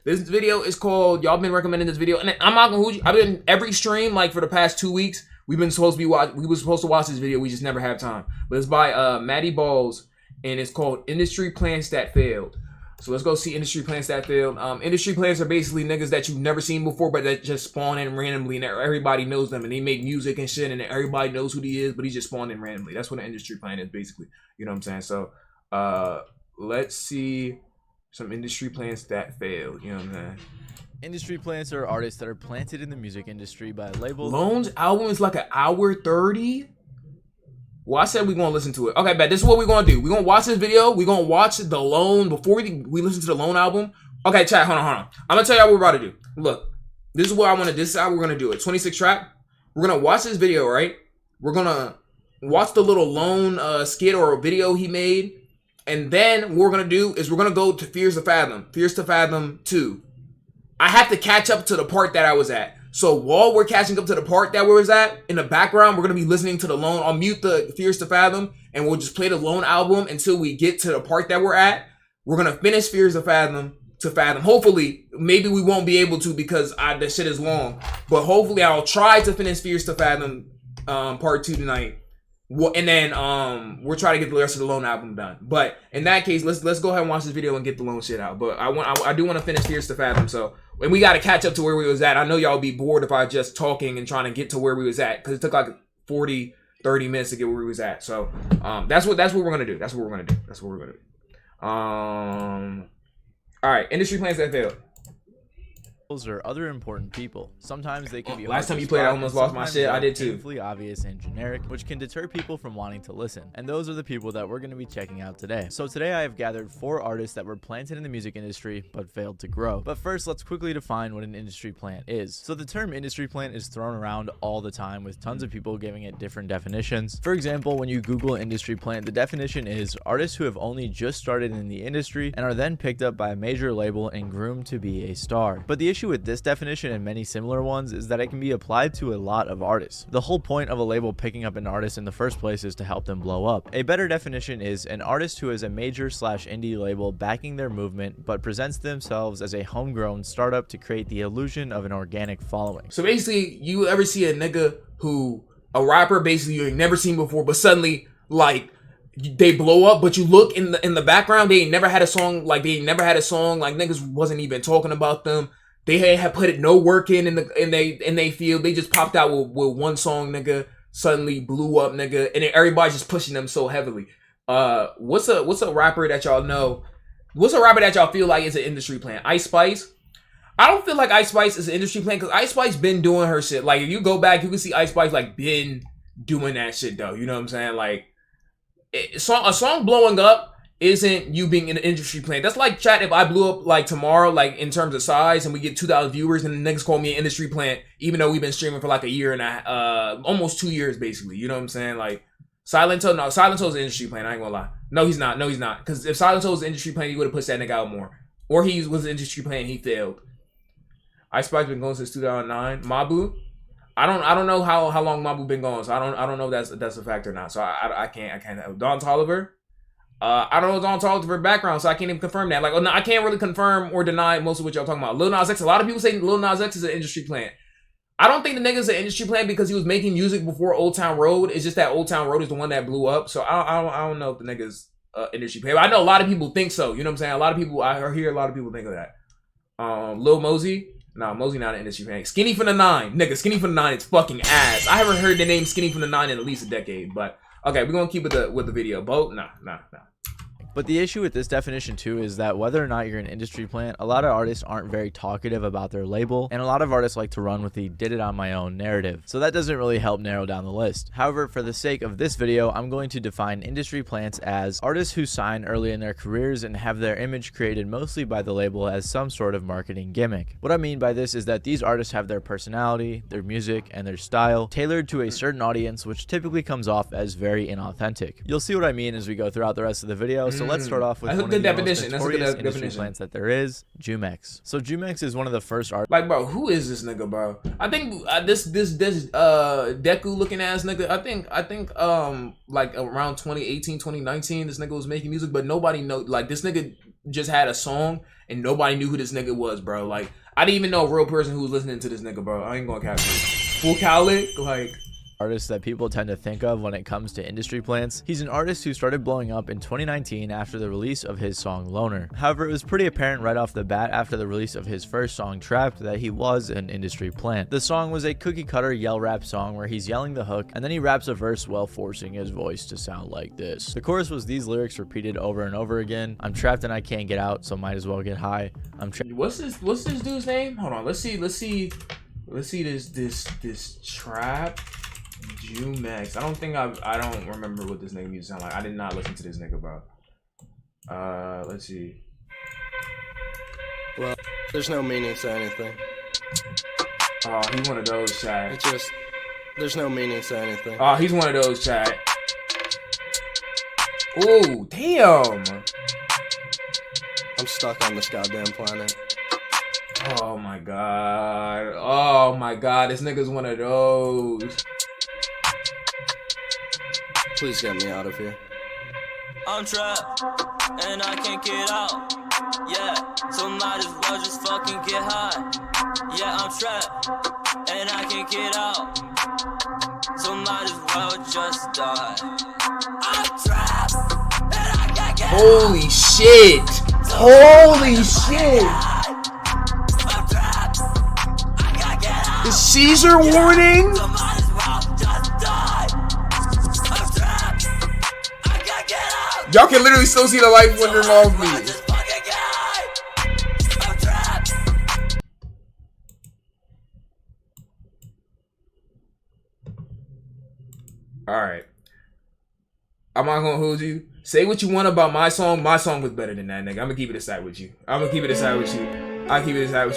This video is called, y'all been recommending this video, and I'm not gonna hold you. I've been every stream like for the past 2 weeks. We were supposed to watch this video. We just never have time. But it's by Maddie Balls, and it's called Industry Plants That Failed. So let's go see industry plants that failed. Industry plants are basically niggas that you've never seen before, but that just spawn in randomly, and everybody knows them, and they make music and shit, and everybody knows who he is, but he just spawned in randomly. That's what an industry plant is, basically. You know what I'm saying? So let's see some industry plants that failed. You know what I'm saying? Industry plants are artists that are planted in the music industry by a label. Lone's album is like an hour 30. Well, I said we're going to listen to it. Okay, bet. This is what we're going to do. We're going to watch this video. We're going to watch the Lone before we listen to the Lone album. Okay, chat. Hold on. I'm going to tell y'all what we're about to do. Look, this is what I want to, this is how we're going to do it. 26 track. We're going to watch this video, right? We're going to watch the little Lone skit or video he made. And then what we're going to do is we're going to go to Fears to Fathom. Fears to Fathom 2. I have to catch up to the part that I was at. So while we're catching up to the part that we was at, in the background, we're going to be listening to the Lone. I'll mute the Fears to Fathom, and we'll just play the Lone album until we get to the part that we're at. We're going to finish Fears to Fathom. Hopefully, maybe we won't be able to because the shit is long. But hopefully, I'll try to finish Fears to Fathom part 2 tonight. And then we'll try to get the rest of the Lone album done. But in that case, let's go ahead and watch this video and get the Lone shit out. But I do want to finish Fears to Fathom. So and we got to catch up to where we was at. I know y'all be bored if I just talking and trying to get to where we was at because it took like 30 minutes to get where we was at. So that's what we're gonna do. That's what we're gonna do. All right, industry plans that failed. Or other important people. Sometimes they can be last time you played I almost lost my shit. I did too. Painfully obvious and generic, which can deter people from wanting to listen. And those are the people that we're going to be checking out today. So today I have gathered 4 artists that were planted in the music industry but failed to grow. But first, let's quickly define what an industry plant is. So the term industry plant is thrown around all the time with tons of people giving it different definitions. For example, when you Google industry plant, the definition is artists who have only just started in the industry and are then picked up by a major label and groomed to be a star. But the issue with this definition and many similar ones is that it can be applied to a lot of artists. The whole point of a label picking up an artist in the first place is to help them blow up. A better definition is an artist who is a major/indie label backing their movement but presents themselves as a homegrown startup to create the illusion of an organic following. So basically, you ever see a nigga who, a rapper basically you ain't never seen before, but suddenly like they blow up, but you look in the background, they ain't never had a song, like niggas wasn't even talking about them. They had put no work in they field. They just popped out with one song, nigga. Suddenly blew up, nigga, and then everybody's just pushing them so heavily. What's a rapper that y'all know? What's a rapper that y'all feel like is an industry plant? Ice Spice. I don't feel like Ice Spice is an industry plant because Ice Spice been doing her shit. Like if you go back, you can see Ice Spice like been doing that shit though. You know what I'm saying? Like a song blowing up isn't you being in an industry plant. That's like, chat, if I blew up like tomorrow, like in terms of size, and we get 2,000 viewers and the niggas call me an industry plant, even though we've been streaming for like a year and almost 2 years basically. You know what I'm saying? Like Silent Hill is an industry plant. I ain't gonna lie. No, he's not. Because if Silent Hill was an industry plant, he would have pushed that nigga out more. Or he was an industry plant and he failed. Ice Spice been going since 2009. Mabu. I don't know how long Mabu been going, so I don't know if that's a fact or not. So I can't. Don Toliver. I don't know Don Toliver's background, so I can't even confirm that. Like, no, I can't really confirm or deny most of what y'all talking about. Lil Nas X. A lot of people say Lil Nas X is an industry plant. I don't think the nigga's an industry plant because he was making music before Old Town Road. It's just that Old Town Road is the one that blew up. So I don't know if the nigga's industry plant. But I know a lot of people think so. You know what I'm saying? A lot of people, I hear a lot of people think of that. Lil Mosey. Nah, Mosey not an industry plant. Skinny from the Nine. Nigga, Skinny from the Nine is fucking ass. I haven't heard the name Skinny from the Nine in at least a decade. But okay, we're gonna keep with the video. Bo? Nah. But the issue with this definition too is that whether or not you're an industry plant, a lot of artists aren't very talkative about their label, and a lot of artists like to run with the did it on my own narrative. So that doesn't really help narrow down the list. However, for the sake of this video, I'm going to define industry plants as artists who sign early in their careers and have their image created mostly by the label as some sort of marketing gimmick. What I mean by this is that these artists have their personality, their music, and their style tailored to a certain audience, which typically comes off as very inauthentic. You'll see what I mean as we go throughout the rest of the video. So let's start off with one of the most notorious industry plants that there is, Jumex. So Jumex is one of the first artists. Like, bro, who is this nigga, bro? I think this Deku looking ass nigga. I think like around 2018, 2019, this nigga was making music, but nobody know. Like this nigga just had a song and nobody knew who this nigga was, bro. Like, I didn't even know a real person who was listening to this nigga, bro. I ain't gonna capture it. Full Khaled, like... artist that people tend to think of when it comes to industry plants. He's an artist who started blowing up in 2019 after the release of his song Loner. However, it was pretty apparent right off the bat after the release of his first song Trapped that he was an industry plant. The song was a cookie cutter yell rap song where he's yelling the hook and then he raps a verse while forcing his voice to sound like this. The chorus was these lyrics repeated over and over again. I'm trapped and I can't get out, so might as well get high. I'm trapped. What's this dude's name? Hold on, let's see this Trap Jumex. I don't remember what this nigga music sound like. I did not listen to this nigga, bro. Let's see. Well, there's no meaning to anything. Oh, he's one of those, chat. It's just, there's no meaning to anything. Oh, he's one of those, chat. Oh, damn. I'm stuck on this goddamn planet. Oh my god. Oh my god, this nigga's one of those. Please get me out of here. I'm trapped, and I can't get out. Yeah, so might as well just fucking get high. Yeah, I'm trapped, and I can't get out. So might as well just die. I'm trapped, and I can't get Holy shit! Holy shit! I'm trapped, I can't get out. The seizure warning? So might as well just die. I'm trapped, I can't get out. Y'all can literally still see the light flickering off me. Just fucking get high. I'm trapped. Alright. I'm not gonna hold you. Say what you want about my song. My song was better than that, nigga. I'm gonna keep it aside with you. I'll keep it aside with you.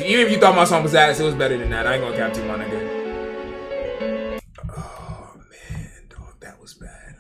Even if you thought my song was ass, it was better than that. I ain't gonna cap to my nigga. Oh, man, dog. That was bad.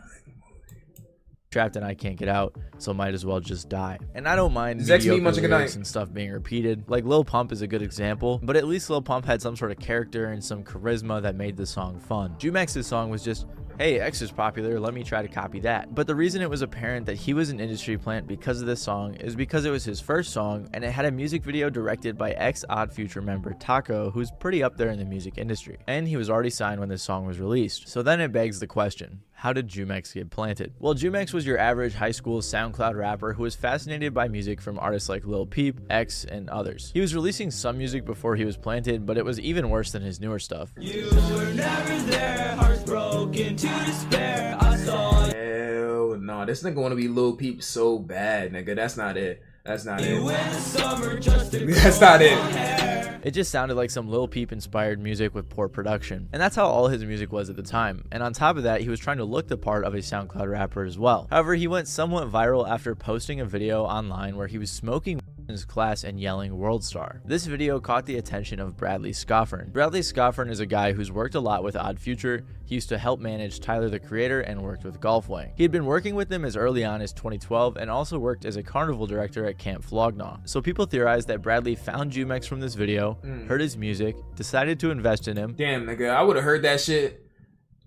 Trapped and I can't get out, so might as well just die. And I don't mind Zex me, mediocre good lyrics night. and stuff being repeated. Like Lil Pump is a good example, but at least Lil Pump had some sort of character and some charisma that made the song fun. Jumex's song was just, hey, X is popular, let me try to copy that. But the reason it was apparent that he was an industry plant because of this song is because it was his first song and it had a music video directed by ex-Odd Future member Taco, who's pretty up there in the music industry. And he was already signed when this song was released. So then it begs the question, how did Jumex get planted? Well, Jumex was your average high school SoundCloud rapper who was fascinated by music from artists like Lil Peep, X, and others. He was releasing some music before he was planted, but it was even worse than his newer stuff. You were never there, hearts broken to despair. I saw Hell no. This nigga wanna be Lil Peep so bad, nigga. That's not it. That's not it. you in the summer just to That's not it. It just sounded like some Lil Peep inspired music with poor production. And that's how all his music was at the time. And on top of that, he was trying to look the part of a SoundCloud rapper as well. However, he went somewhat viral after posting a video online where he was smoking in his class and yelling World Star. This video caught the attention of Bradley Scoffern. Bradley Scoffern is a guy who's worked a lot with Odd Future. He used to help manage Tyler the Creator and worked with Golfwang. He had been working with them as early on as 2012 and also worked as a carnival director at Camp Flognaw. So people theorized that Bradley found Jumex from this video, heard his music, decided to invest in him. Damn, nigga. I would have heard that shit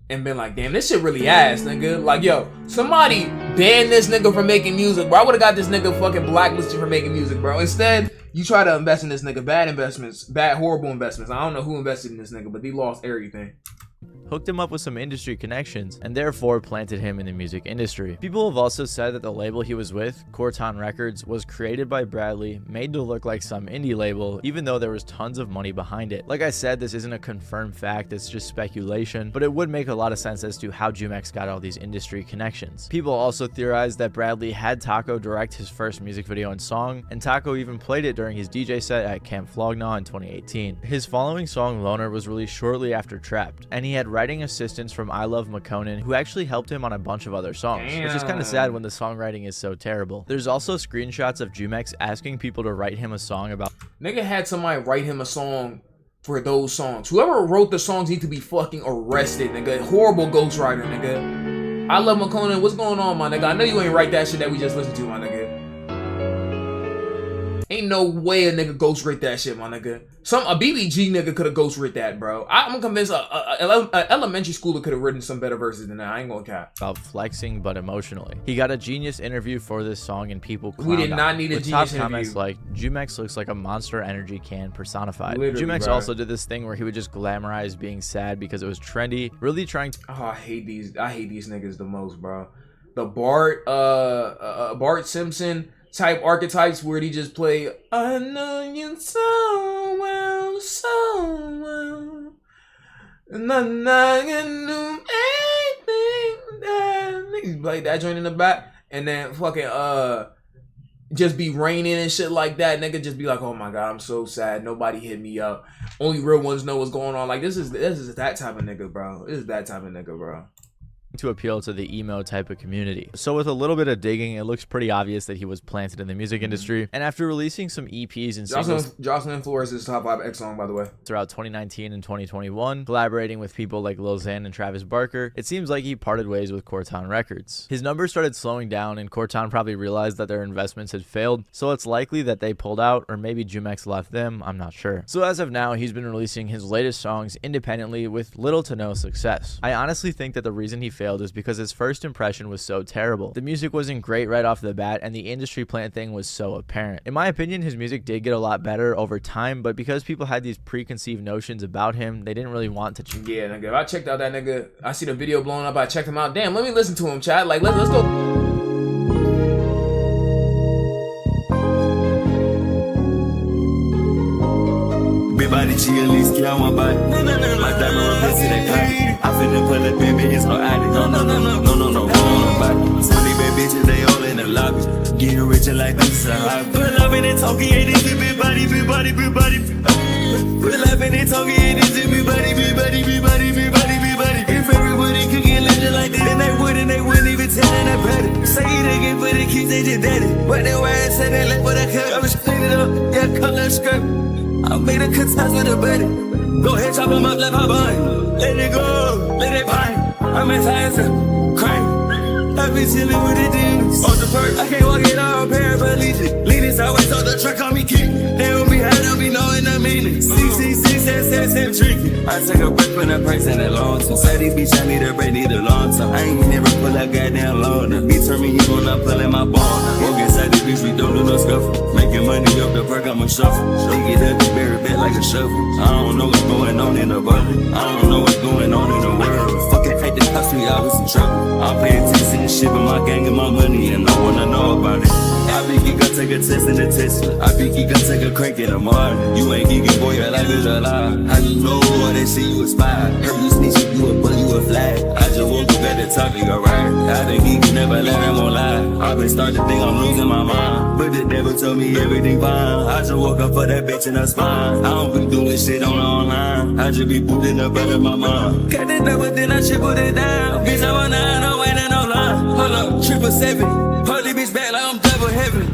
and been like, damn, this shit really ass, nigga. Like, yo, somebody ban this nigga from making music, bro. I would have got this nigga fucking blacklisted for making music, bro. Instead, you try to invest in this nigga. Bad investments. Bad, horrible investments. I don't know who invested in this nigga, but they lost everything. Hooked him up with some industry connections, and therefore planted him in the music industry. People have also said that the label he was with, Corton Records, was created by Bradley, made to look like some indie label, even though there was tons of money behind it. Like I said, this isn't a confirmed fact, it's just speculation, but it would make a lot of sense as to how Jumex got all these industry connections. People also theorized that Bradley had Taco direct his first music video and song, and Taco even played it during his DJ set at Camp Flognaw in 2018. His following song, Loner, was released shortly after Trapped, and he had writing assistance from I Love McConan, who actually helped him on a bunch of other songs, which is kind of sad when the songwriting is so terrible. There's also screenshots of Jumex asking people to write him a song about. Nigga had somebody write him a song for those songs. Whoever wrote the songs need to be fucking arrested, nigga. Horrible ghostwriter, nigga. I Love McConan, what's going on, my nigga? I know you ain't write that shit that we just listened to, my nigga. Ain't no way a nigga ghostwrite that shit, my nigga. A BBG nigga could have ghostwrite that, bro. I'm convinced a elementary schooler could have written some better verses than that. I ain't gonna cap. About flexing, but emotionally. He got a genius interview for this song, and people clowned We did not need a with genius top comments interview. like, Jumex looks like a Monster Energy can personified. Literally, Jumex bro. also did this thing where he would just glamorize being sad because it was trendy, really trying to... Oh, I hate these niggas the most, bro. The Bart Simpson type archetypes where he just play, I know you so well, so well, and I'm not gonna do anything that he play that joint in the back, and then fucking just be raining and shit like that. Nigga just be like, oh my god, I'm so sad, nobody hit me up, only real ones know what's going on. Like this is that type of nigga, bro. This is that type of nigga, bro. To appeal to the emo type of community. So with a little bit of digging, it looks pretty obvious that he was planted in the music industry. And after releasing some EPs and singles, Jocelyn Flores' top 5 X song, by the way, throughout 2019 and 2021, collaborating with people like Lil Xan and Travis Barker, it seems like he parted ways with Corton Records. His numbers started slowing down, and Corton probably realized that their investments had failed, so it's likely that they pulled out, or maybe Jumex left them, I'm not sure. So as of now, he's been releasing his latest songs independently with little to no success. I honestly think that the reason he failed is because his first impression was so terrible. The music wasn't great right off the bat, and the industry plant thing was so apparent. In my opinion, his music did get a lot better over time, but because people had these preconceived notions about him, they didn't really want to change. Yeah, nigga, if I checked out that nigga, I see the video blowing up, I checked him out. Damn, let me listen to him, chat. Like, let's go. Big body, she at least count one body. My diamond replace it at party. I finna pull up, baby, it's no addict. No, nobody. Some of these bad bitches, they all in the lobby. Getting rich and like this, a hobby. Pull up in it, talking, ain't this big body. Pull up in it, talking, ain't this big body. If everybody could get legend like this, then they wouldn't even tell in that patty. Say they get for the kids, they just daddy. But they wear it, say they left for that cut. I was clean it up, yeah, color skirt. I made a cut ties with a buddy. Go ahead, chop him up, left my bun. Let it go, let it pine. I'm in ties and crank. I be chillin' with the demons. On the perk, I can't walk it all, paraplegic. Leaning sideways on the truck, call me king. They don't be high, don't be knowing the meaning. 6, tricky. I take a break when I price in that long time. Say these bitch, I need a break, need a long time. I ain't never pull out goddamn loan. Be turn me, you gon' not pullin' my ball. Walk inside the bitch, we don't do no scuffle. Making money up the perk, I'ma shuffle. Stick it up, you bury back like a shovel. I don't know what's going on in the bubble. I don't know what's going on in the world. Fucking hate the cops, we always in trouble. I'm paying attention to shit, but my gang and my money, and no one to know about it. I be geek, I take a test in the Tesla. I be geek, I take a crank in the morning. You ain't geeky, boy, your life is a lie. How you know all that shit you aspire? Heard you snitch, you a bully, you a flag. I just woke up at the top of your right. I been geeky, never let him on lie. I been starting to think I'm losing my mind, but the devil told me everything fine. I just woke up for that bitch in her spine. I don't be doing shit on the online. I just be booting up out of my mind. Got that number, then I tripled it down. Bitch, I want 9, I'm waiting on line. Hold up, 777. Hold this bitch back like I'm double heaven.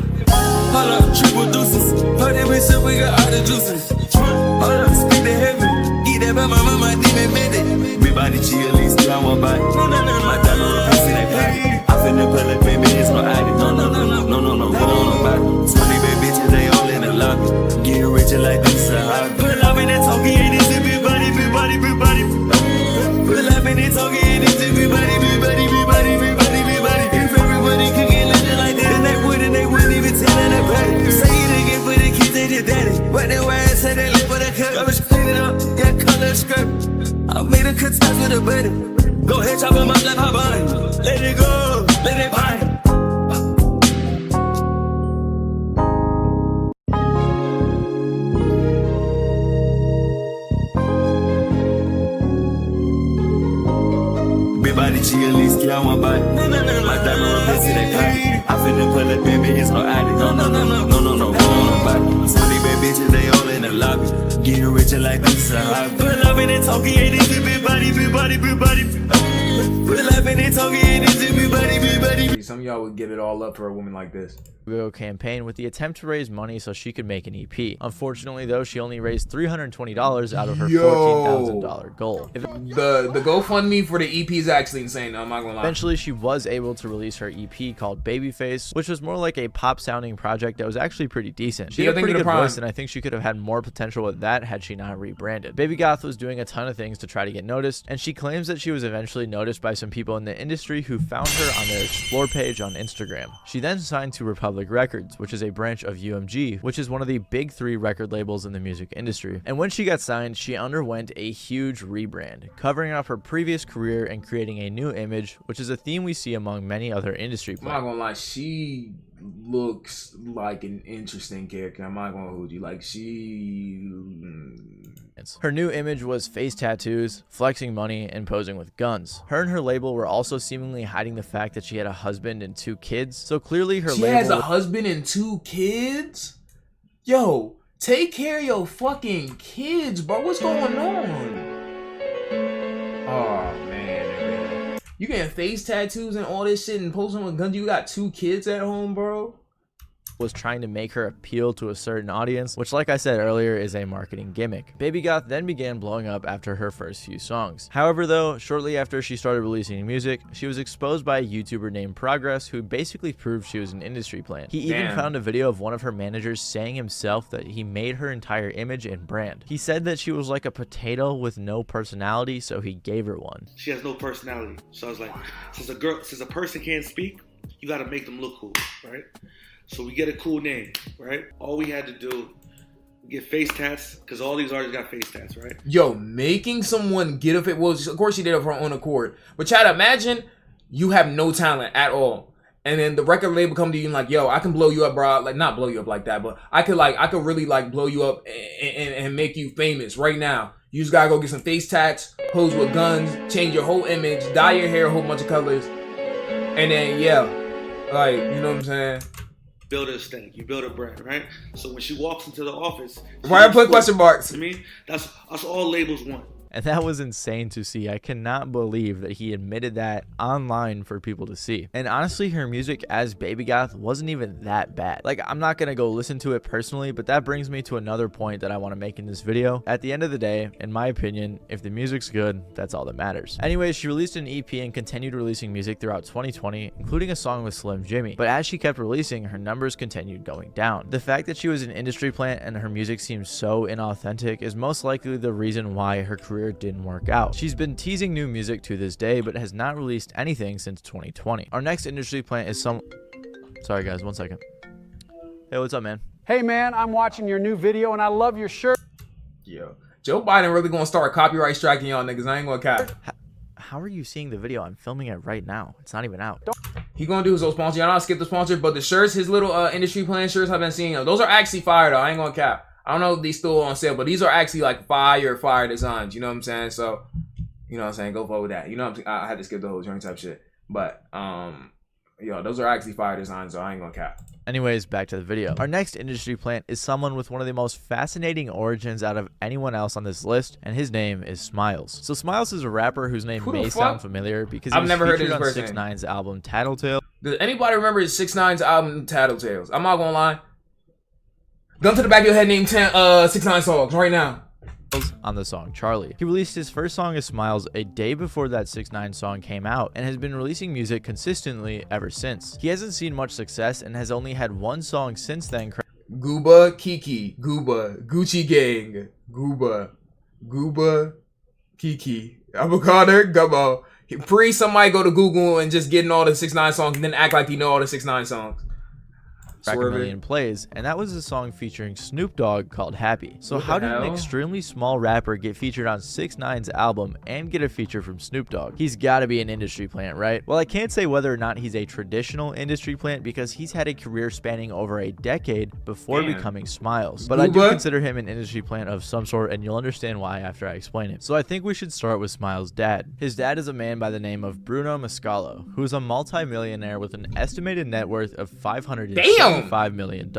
Hold up, triple deuces. Hold that bitch up, we got all the juices. Hold up, speak to heaven. Eat that by my mama, demon minute. Big body, she at least count one body. My diamond replace it at party. I finna pull up, baby, it's no addict. No, nobody. Some of these bad bitches, they all in the lobby. Getting rich and like this, a hobby. Pull up in that talking, ain't this big body. Pull up in that talking, ain't this big body. If everybody could get legend like that, then they wouldn't even tell in that patty. Say they get for the kids, they just daddy. But they wear it, say they live for that cut. I was clean it up, yeah, color skirt. I made a cut ties with a buddy. Go ahead, chop him up, left my bun. Let it go, let it pine. Big body, she at least count one body. My diamond replace it at party. I finna pull up, baby, it's no addict. No, nobody. Some of these bad bitches, they all in the lobby. Getting rich and like this, a hobby. Pull up in it, talking, ain't this big body. Pull up in it, talking, ain't this big body. Some of y'all would give it all up for a woman like this. Campaign with the attempt to raise money so she could make an EP. Unfortunately, though, she only raised $320 out of her $14,000 goal. The GoFundMe for the EP is actually insane. I'm not gonna lie. Eventually, she was able to release her EP called Babyface, which was more like a pop-sounding project that was actually pretty decent. She had a pretty good voice, and I think she could have had more potential with that had she not rebranded. Baby Goth was doing a ton of things to try to get noticed, and she claims that she was eventually noticed by some people in the industry who found her on their Explore page on Instagram. She then signed to Republic Records, which is a branch of UMG, which is one of the big 3 record labels in the music industry. And when she got signed, she underwent a huge rebrand, covering up her previous career and creating a new image, which is a theme we see among many other industry players. I'm not gonna lie, she looks like an interesting character. I'm not gonna hold you. Like, her new image was face tattoos, flexing money, and posing with guns. Her and her label were also seemingly hiding the fact that she had a husband and 2 kids, so clearly her label has a husband and 2 kids? Yo, take care of your fucking kids, bro. What's going on? Oh, man. You getting face tattoos and all this shit and posing with guns? You got 2 kids at home, bro? Was trying to make her appeal to a certain audience, which, like I said earlier, is a marketing gimmick. Baby Goth then began blowing up after her first few songs. However, though, shortly after she started releasing music, she was exposed by a YouTuber named Progress, who basically proved she was an industry plant. He even found a video of one of her managers saying himself that he made her entire image and brand. He said that she was like a potato with no personality, so he gave her one. She has no personality, so I was like, since a person can't speak, you gotta make them look cool, right? So we get a cool name, right? All we had to do, get face tats, because all these artists got face tats, right? Yo, making someone get a face, well, of course she did it of her own accord. But Chad, imagine you have no talent at all. And then the record label come to you and like, yo, I can blow you up, bro. Like, not blow you up like that, but I could really like blow you up and make you famous right now. You just gotta go get some face tats, pose with guns, change your whole image, dye your hair a whole bunch of colors. And then, yeah, like, you know what I'm saying? Build a aesthetic, you build a brand, right? So when she walks into the office, why I put question marks? To me, that's all labels want. And that was insane to see. I cannot believe that he admitted that online for people to see. And honestly, her music as Baby Goth wasn't even that bad. Like, I'm not gonna go listen to it personally, but that brings me to another point that I want to make in this video. At the end of the day, in my opinion, if the music's good, that's all that matters. Anyways, she released an EP and continued releasing music throughout 2020, including a song with Slim Jimmy. But as she kept releasing, her numbers continued going down. The fact that she was an industry plant and her music seemed so inauthentic is most likely the reason why her career didn't work out. She's been teasing new music to this day, but has not released anything since 2020. Our next industry plant is sorry guys, 1 second. Hey, what's up, man? Hey man, I'm watching your new video and I love your shirt. Yo, Joe Biden really gonna start copyright striking y'all niggas. I ain't gonna cap. How are you seeing the video? I'm filming it right now. It's not even out. He gonna do his own sponsor. Y'all not skip the sponsor, but the shirts, his little industry plant shirts I've been seeing. Those are actually fire though. I ain't gonna cap. I don't know if these still on sale, but these are actually like fire designs. You know what I'm saying? So, you know what I'm saying? Go forward with that. You know what I'm saying? I had to skip the whole joint type shit. But, yo, those are actually fire designs, so I ain't gonna cap. Anyways, back to the video. Our next industry plant is someone with one of the most fascinating origins out of anyone else on this list, and his name is Smiles. So Smiles is a rapper whose name may sound familiar because I've never heard of this on 6ix9ine's album Tattletale. Does anybody remember 6ix9ine's album Tattletales? I'm not gonna lie. Gun to the back of your head, name 10 6ix9ine songs right now. On the song Charlie. He released his first song as Smiles a day before that 6ix9ine song came out and has been releasing music consistently ever since. He hasn't seen much success and has only had one song since then. Gooba, Kiki, Gooba, Gucci Gang, Gooba, Kiki, Avocado, Gumbo. Somebody go to Google and just getting all the 6ix9ine songs and then act like you know all the 6ix9ine songs. A million plays, and that was a song featuring Snoop Dogg called Happy. So how did an extremely small rapper get featured on 6ix9ine's album and get a feature from Snoop Dogg? He's got to be an industry plant, right? Well, I can't say whether or not he's a traditional industry plant because he's had a career spanning over a decade before becoming Smiles. But I do consider him an industry plant of some sort, and you'll understand why after I explain it. So I think we should start with Smiles' dad. His dad is a man by the name of Bruno Mascalo, who is a multi-millionaire with an estimated net worth of $500. Damn! $25 million.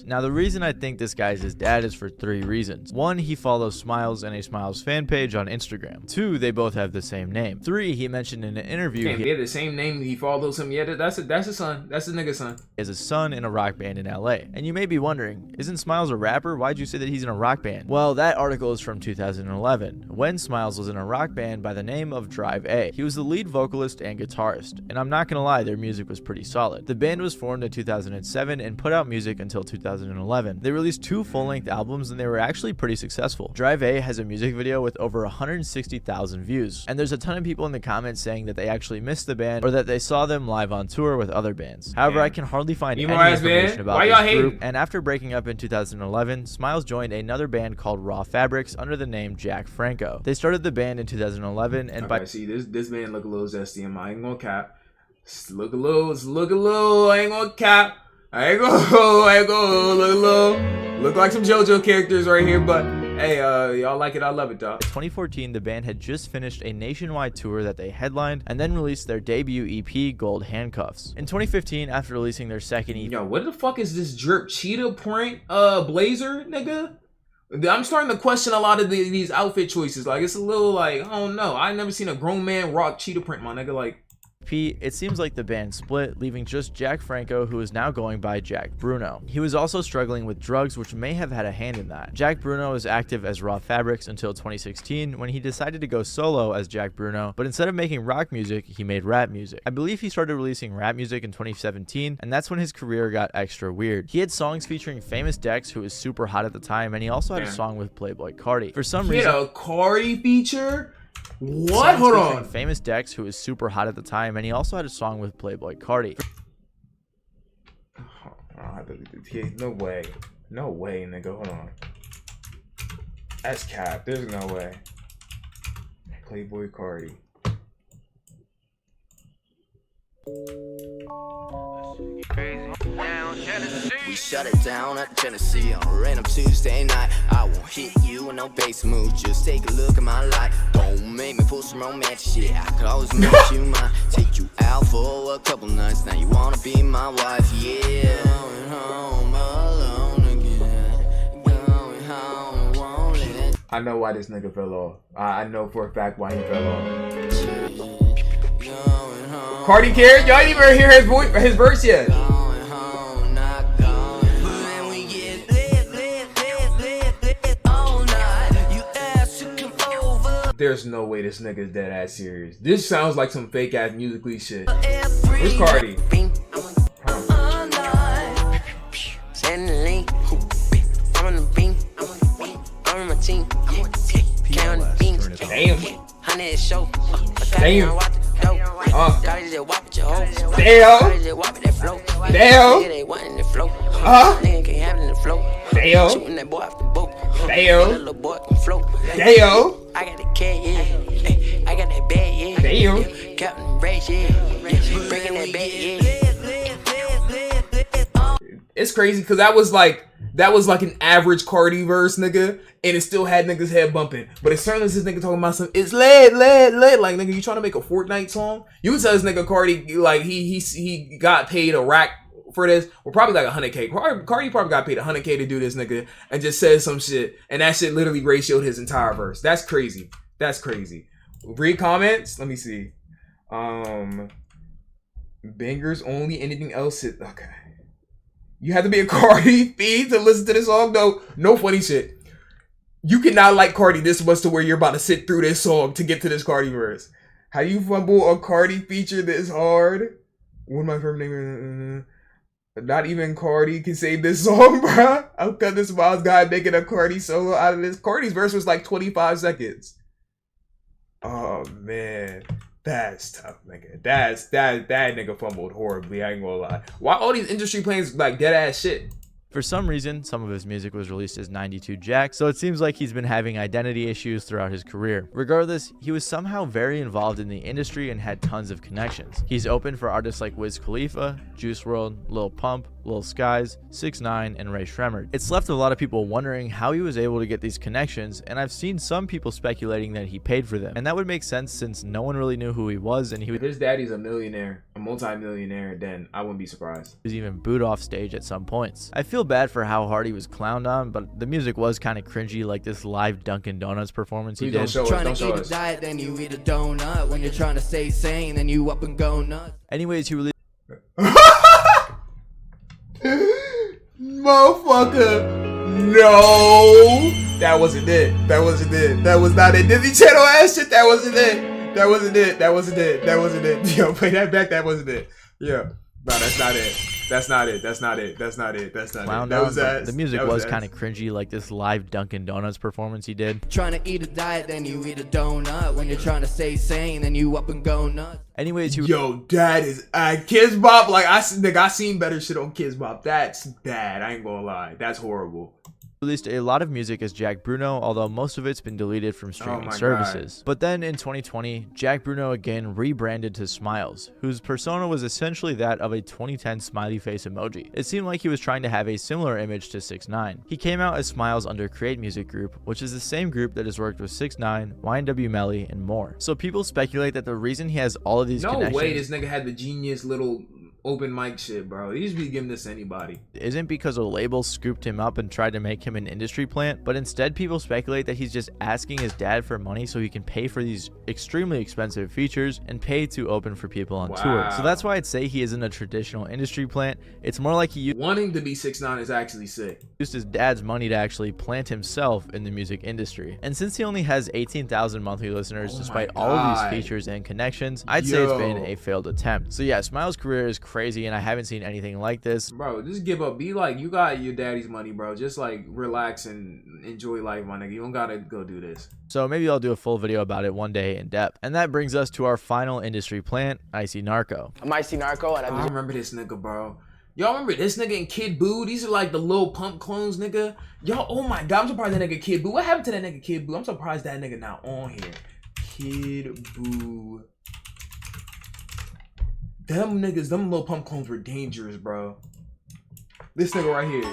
Now, the reason I think this guy's his dad is for 3 reasons. 1, he follows Smiles and a Smiles fan page on Instagram. 2, they both have the same name. 3, he mentioned in an interview They have the same name. He follows him. Yeah, that's his son. That's his nigga's son. He has a son in a rock band in LA. And you may be wondering, isn't Smiles a rapper? Why'd you say that he's in a rock band? Well, that article is from 2011, when Smiles was in a rock band by the name of Drive A. He was the lead vocalist and guitarist, and I'm not gonna lie, their music was pretty solid. The band was formed in 2007 and put out music until 2011. They released 2 full-length albums and they were actually pretty successful. Drive A has a music video with over 160,000 views, and there's a ton of people in the comments saying that they actually missed the band or that they saw them live on tour with other bands. However, I can hardly find any information about this group, and after breaking up in 2011, Smiles joined another band called Raw Fabrics under the name Jack Franco. They started the band in 2011, and by see this band look a little zesty. I ain't gonna cap. Look a little. I ain't gonna cap. I ain't gonna look a little. Look like some JoJo characters right here, but hey, y'all like it, I love it, dog. In 2014, the band had just finished a nationwide tour that they headlined and then released their debut EP, Gold Handcuffs. In 2015, after releasing their second EP... Yo, what the fuck is this drip cheetah print blazer, nigga? I'm starting to question a lot of these outfit choices. Like, it's a little like, I don't know. I never seen a grown man rock cheetah print, my nigga. Like, it seems like the band split, leaving just Jack Franco, who is now going by Jack Bruno. He was also struggling with drugs, which may have had a hand in that. Jack Bruno was active as Raw Fabrics until 2016, when he decided to go solo as Jack Bruno, but instead of making rock music, he made rap music. I believe he started releasing rap music in 2017, and that's when his career got extra weird. He had songs featuring Famous Dex, who was super hot at the time, and he also had a song with Playboy Cardi. For some reason, a Cardi feature? What? Hold on. Famous Dex, who was super hot at the time, and he also had a song with Playboy Cardi. No way. No way, nigga. Hold on. That's cap. There's no way. Playboy Cardi. We shut it down at Tennessee on a random Tuesday night. I won't hit you in no base mood, just take a look at my life. Don't make me pull some romantic shit, I could always make you mine. Take you out for a couple nights, now you wanna be my wife, yeah. Going home alone again, going home, won't let. I know why this nigga fell off. I know for a fact why he fell off. Cardi cared? Y'all didn't even hear his verse yet. There's no way this nigga's dead ass serious. This sounds like some fake ass musically shit. Where's Cardi? Damn. I got the cat, yeah. I got that bag, yeah. Damn. Captain Brace, yeah. Breaking that bag, yeah. It's crazy because that was like an average Cardi verse, nigga, and it still had niggas head bumping. But as soon as this nigga talking about some, it's lit. Like, nigga, you trying to make a Fortnite song? You would tell this nigga Cardi, like, he got paid a rack for this, or probably like $100K. Cardi probably got paid $100K to do this, nigga, and just said some shit, and that shit literally ratioed his entire verse. That's crazy. That's crazy. Read comments. Let me see. Bangers only. Anything else? Okay. You have to be a Cardi feed to listen to this song. No funny shit. You cannot like Cardi this much to where you're about to sit through this song to get to this Cardi verse. How you fumble a Cardi feature this hard? What my first name? Not even Cardi can save this song, bruh. I'll cut this Miles guy making a Cardi solo out of this. Cardi's verse was like 25 seconds. Oh man, that's tough, nigga. That nigga fumbled horribly. I ain't gonna lie. Why all these industry plans like dead ass shit? For some reason, some of his music was released as 92 Jack, so it seems like he's been having identity issues throughout his career. Regardless, he was somehow very involved in the industry and had tons of connections. He's opened for artists like Wiz Khalifa, Juice WRLD, Lil Pump, Lil Skies, 6ix9ine, and Ray Shremmerd. It's left a lot of people wondering how he was able to get these connections, and I've seen some people speculating that he paid for them. And that would make sense since no one really knew who he was, and if his daddy's a millionaire, a multi-millionaire, then I wouldn't be surprised. He was even booed off stage at some points. I feel bad for how hard he was clowned on, but the music was kind of cringy, like this live Dunkin' Donuts performance he did. Trying to eat a diet, then you eat a donut. When you're trying to stay sane, then you up and go nuts. Anyways, he released Motherfucker, no, that wasn't it. That wasn't it. That was not it. Disney Channel ass shit. That wasn't it. That wasn't it. That wasn't it. That wasn't it. Yo, play that back. That wasn't it. Yeah. No, that's not it. That's not it. That's not it. That's not it. That's not it. That was ass. The music was kind of cringy, like this live Dunkin' Donuts performance he did. Trying to eat a diet, then you eat a donut. When you're trying to stay sane, then you up and go nuts. Anyways, yo, that is Kids Bop. Like I seen better shit on Kids Bop. That's bad. I ain't gonna lie. That's horrible. Released a lot of music as Jack Bruno, although most of it's been deleted from streaming services. But then in 2020, Jack Bruno again rebranded to Smiles, whose persona was essentially that of a 2010 smiley face emoji. It seemed like he was trying to have a similar image to 6ix9ine. He came out as Smiles under Create Music Group, which is the same group that has worked with 6ix9ine, YNW Melly, and more. So people speculate that the reason he has all of these connections— No way this nigga had the genius little open mic shit, bro. He just be giving this to anybody. Isn't because a label scooped him up and tried to make him an industry plant, but instead people speculate that he's just asking his dad for money so he can pay for these extremely expensive features and pay to open for people on tour. So that's why I'd say he isn't a traditional industry plant. It's more like he wanting to be 6ix9ine is actually sick. Used his dad's money to actually plant himself in the music industry. And since he only has 18,000 monthly listeners despite all of these features and connections, I'd say it's been a failed attempt. So yeah, Smiles' career is crazy and I haven't seen anything like this. Bro, just give up. Be like, you got your daddy's money, bro. Just like relax and enjoy life, my nigga. You don't gotta go do this. So maybe I'll do a full video about it one day in depth. And that brings us to our final industry plant, Icy Narco. I'm Icy Narco and I remember this nigga, bro. Y'all remember this nigga and Kid Boo? These are like the Lil Pump clones, nigga. Y'all, oh my god, I'm surprised that nigga Kid Boo. What happened to that nigga Kid Boo? I'm surprised that nigga not on here. Kid Boo. Them niggas, them Lil Pump clones were dangerous, bro. This nigga right here.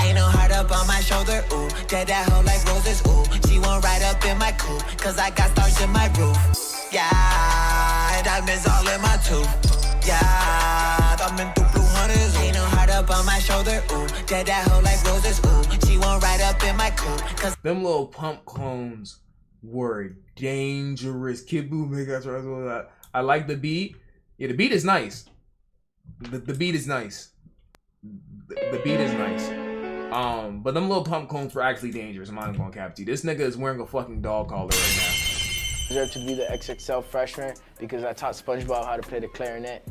Ain't no heart up on my shoulder, ooh. Dead that hoe like roses, ooh. She won't ride up in my coupe, cause I got stars in my roof. Yeah, diamonds all in my tooth. Yeah, thumbing through blue hunters. Ain't no heart up on my shoulder, ooh. Dead that hoe like roses, ooh. She won't ride up in my coupe, cause them Lil Pump clones were dangerous. Kid Boo, nigga, I like the beat. Yeah, the beat is nice. The beat is nice. The beat is nice. But them Lil Pump clones were actually dangerous. I'm not even gonna cap to you. This nigga is wearing a fucking dog collar right now. Deserve to be the XXL freshman because I taught SpongeBob how to play the clarinet.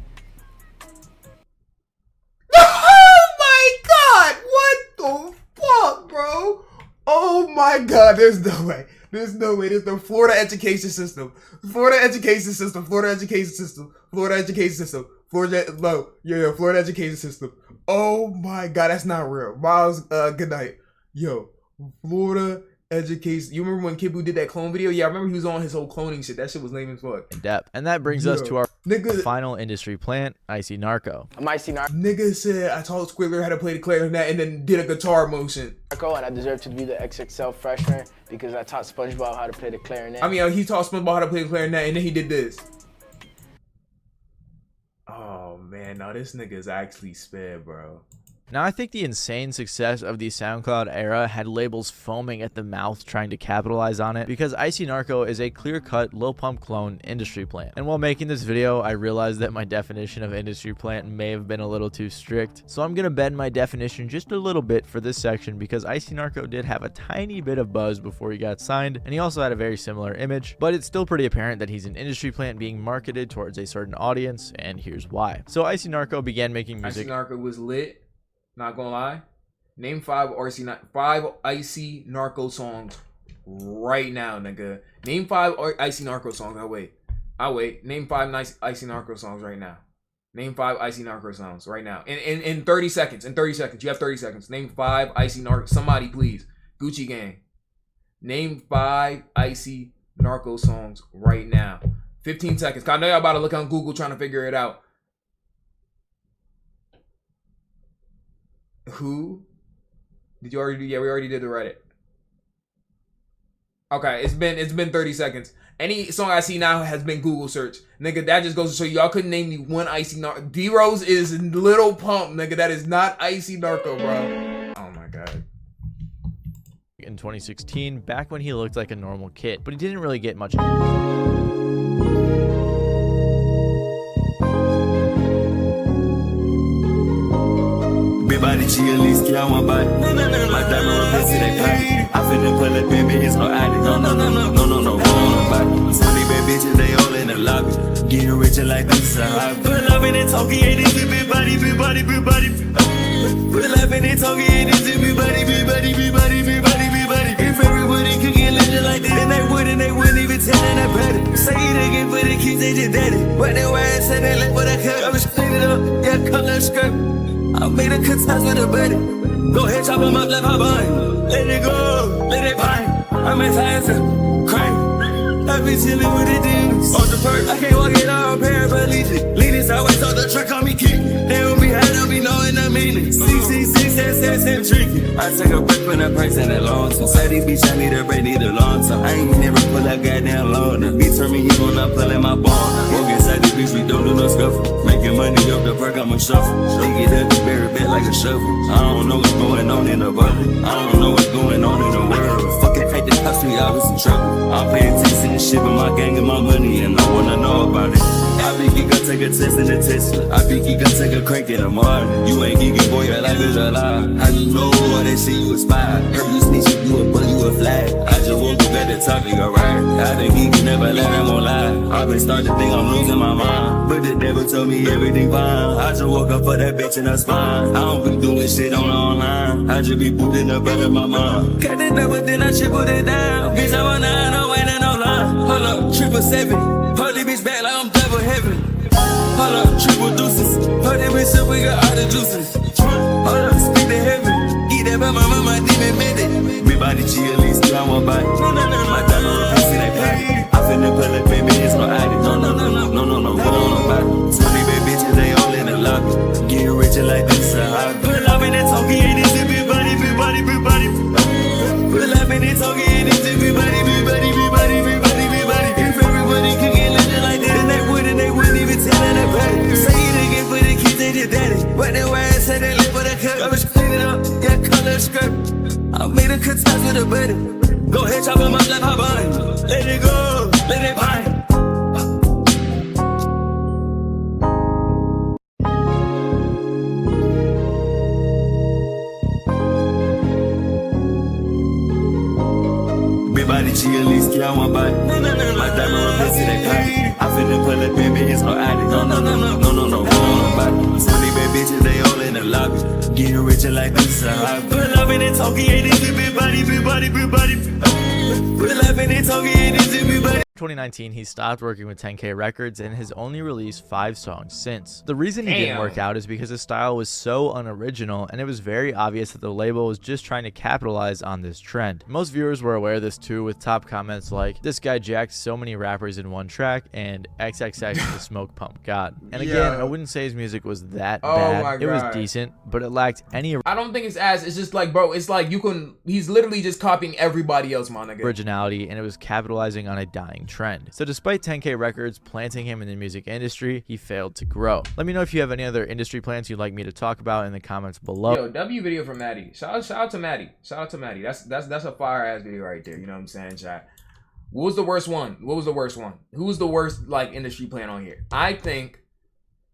Oh my god! What the fuck, bro? Oh my god, there's no way. There's no way. There's the Florida education system. Florida education system. Florida education system. Florida education system. Florida education system. Oh my god, that's not real. Miles, good night. Yo, Florida education. You remember when Kid Boo did that clone video? Yeah, I remember he was on his whole cloning shit. That shit was lame as fuck. In depth. And that brings us to our final industry plant, Icy Narco. I'm Icy Narco. Nigga said I taught Squiggler how to play the clarinet and then did a guitar motion. And I deserve to be the XXL freshman because I taught SpongeBob how to play the clarinet. I mean, he taught SpongeBob how to play the clarinet and then he did this. Oh man, no, this nigga is actually sped, bro. Now, I think the insane success of the SoundCloud era had labels foaming at the mouth trying to capitalize on it because Icy Narco is a clear-cut Lil Pump clone industry plant. And while making this video, I realized that my definition of industry plant may have been a little too strict. So I'm going to bend my definition just a little bit for this section because Icy Narco did have a tiny bit of buzz before he got signed, and he also had a very similar image, but it's still pretty apparent that he's an industry plant being marketed towards a certain audience, and here's why. So Icy Narco began making music. Icy Narco was lit. Not gonna lie. Name five Icy Narco songs right now, nigga. Name five Icy Narco songs. I'll wait. Name five nice Icy Narco songs right now. Name five Icy Narco songs right now. In 30 seconds. In 30 seconds. You have 30 seconds. Name five Icy Narco. Somebody, please. Gucci Gang. Name five Icy Narco songs right now. 15 seconds. I know y'all about to look on Google trying to figure it out. Who? Did you already do? Yeah, we already did the Reddit. Okay, it's been 30 seconds. Any song I see now has been Google search. Nigga, that just goes to show y'all couldn't name me one Icy Narco. D-Rose is Little Pump, nigga. That is not Icy Narco, bro. Oh my god. In 2016, back when he looked like a normal kid, but he didn't really get much. Everybody chill, at least get one body. My diamond replace to that party. I finna pull up, baby, it's no addict. No, nobody. So these bad bitches, they all in the lobby. Getting richer like this, Pull up in the talkie, ain't this a big body. Pull up in the talkie, ain't this a big body. If everybody could get legend like this, then they wouldn't even tell that better. Say it again for the kids, they just did it. But they wear it, say they left for the cut. I was clean it up, yeah, color skirt. I made a cut ties with a buddy. Go ahead, chop him up, left hop on. Let it go, let it bind. I'm in ties and crank. I be chillin' with the demons. On the perk, I can't walk it all, paraplegic. Leading sideways on the truck, on me kick. They don't be high, don't be knowing the meaning. 666, tricky. I take a break when I price in the long term. Say these bitch, I need a break, need a long time. I ain't never pull that goddamn loan. The beat turn me, you gon' not pull in my ball. Walk inside this bitch, we don't do no scuffle. Making money up the perk, I'ma shuffle. They get up, the berry back like a shovel. I don't know what's going on in the bubble. I don't know what's going on in the world. Fucking hate the cops, we always in trouble. I'm paying attention to shit with my gang and my money, and I wanna know about it. I be geek, I take a test in the Tesla. I be geek, I take a crank in the morning. You ain't geeky, boy, your life is a lie. How you know all that shit you aspire? Heard you snitch, you a bully, you a flag. I just woke up at the top, nigga, right? I done geeky, never let him on lie. I been starting to think I'm losing my mind, but the devil told me everything fine. I just woke up for that bitch in her spine. I don't be doing shit on the online. I just be booting up out of my mind. Got it up, but then I tripled it down. Bitch, I'm a 9, I'm waiting no line. Hold up, 777. Holy bitch back like I'm double heaven. Hold up, triple deuces. Holy bitch up, we got all the juices. Hold up, speak to heaven. Get that by my mama, demon minute. Everybody chill, at least get one body. My diamond replace to that party. I finna pull up, baby, it's no addict. No, nobody. So these bad bitches, they all in the lobby. Getting richer like this, pull up in that talkie, ain't this a big body. Pull up in that talkie, ain't this a big body. If everybody could get legend like that, then they wouldn't even tell that better. Say it again for the kids, they just did it. But they wear it, say they left for the cut. I was clean it up, yeah, color skirt. I made a cut ties with a buddy. Go ahead, chop him up, left hop on. Let it go, let it bind. Everybody chill, at least get one body. My diamond replace to that party. I finna pull up, baby, it's no addict. No, nobody. So these bad bitches, they all in the lobby. Getting richer like this, pull up in the talkie, ain't this a big body. Pull up in the talkie, ain't this a big body. 2019, he stopped working with 10K Records and has only released 5 songs since. The reason he didn't work out is because his style was so unoriginal, and it was very obvious that the label was just trying to capitalize on this trend. Most viewers were aware of this too, with top comments like, "This guy jacked so many rappers in one track," and "XXX the smoke pump god." And again, I wouldn't say his music was that bad. It was decent, but it lacked any I don't think it's just like, bro, it's like he's literally just copying everybody else, my nigga. Originality, and it was capitalizing on a dying trend. So despite 10K Records planting him in the music industry, he failed to grow. Let me know if you have any other industry plans you'd like me to talk about in the comments below. Yo, W video from Maddie. Shout out to Maddie. That's a fire ass video right there. You know what I'm saying, chat? What was the worst one? Who's the worst like industry plan on here? I think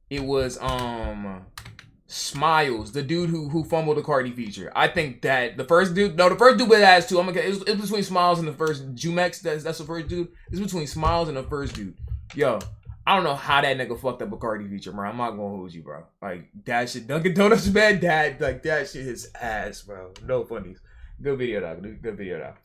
it was Smiles, the dude who fumbled the Cardi feature. I think that the first dude with ass too. It's between Smiles and the first Jumex. That's the first dude. It's between Smiles and the first dude. Yo, I don't know how that nigga fucked up a Cardi feature, bro. I'm not gonna hold you, bro. Like that shit, Dunkin' Donuts, man. That shit is ass, bro. No funnies. Good video, dog. Good video, dog.